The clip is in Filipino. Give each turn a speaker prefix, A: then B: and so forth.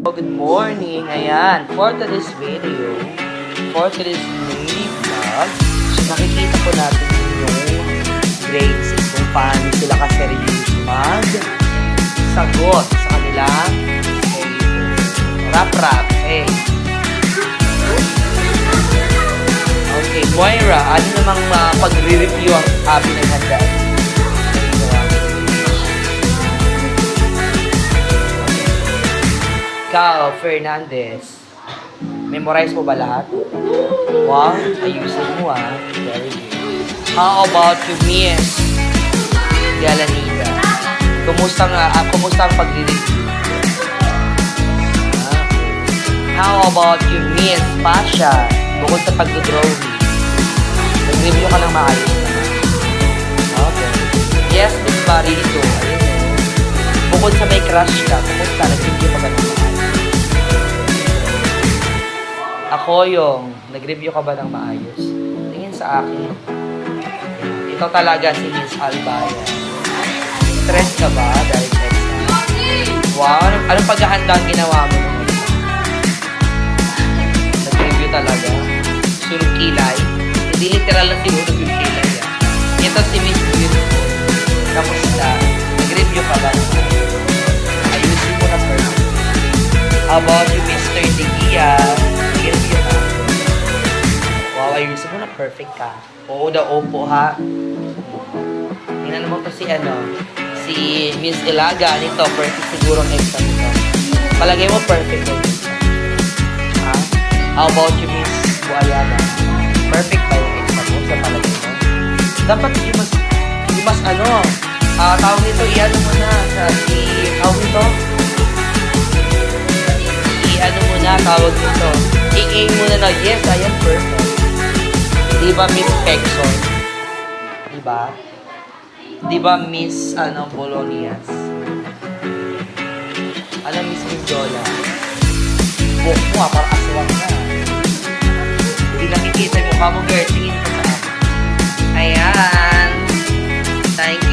A: Good morning! Ayan, for today's video, for today's mini vlog, so nakikita po natin yung grade 6 kung paano sila ka-serious mag-sagot sa kanilang rap-rap. Okay, Moira, ano namang pagre-review ang pinaghandaan? Ikaw, Fernandez, memorize mo ba lahat? Wow, ayusin mo Very good. How about you, Miss Galanida? Kumusta ang pagre-review? How about you, Miss Pasha? Bukod sa pag-drawing, nag-review ka ng maayos naman. Okay. Yes, Miss Barito. Bukod sa may crush ka, kumusta? Nag-review ka ba ng maayos? Ako yung nag-review ka ba ng maayos? Tingin sa akin. Ito talaga si Miss Albaya. Stress ka ba dahil sa exam? Wow, anong paghahanda ang ginawa mo nung exam? Nag-review talaga. Sunog kilay. Hindi literal na sinunog yung kilay. Ito si Miss Beautiful. Kamusta? Nag-review ka ba ng maayos? Ayusin mo na first. How about you, Mr. Digia? Nag-review ka. Wow, ayusin mo na perfect ka. Oo daw, opo ha. Tingnan mo to si Miss Ilaga nito. Perfect siguro ang exam nito. Palagay mo perfect ang exam. Ha? How about you, Miss Buayana? Perfect ba yung exam mo sa palagay mo? Dapat yung mas tawag nito, i-ano mo na tawag nito? I-ano mo na, tawag nito. I-aim mo na yes, I am perfect. Diba Miss Pexon? Diba Miss Bolonias? Miss Mendola? Buhok mo para aswang na. Hindi nakikita yung mukha mo, girl. Tingin ka sa akin. Ayan. Thank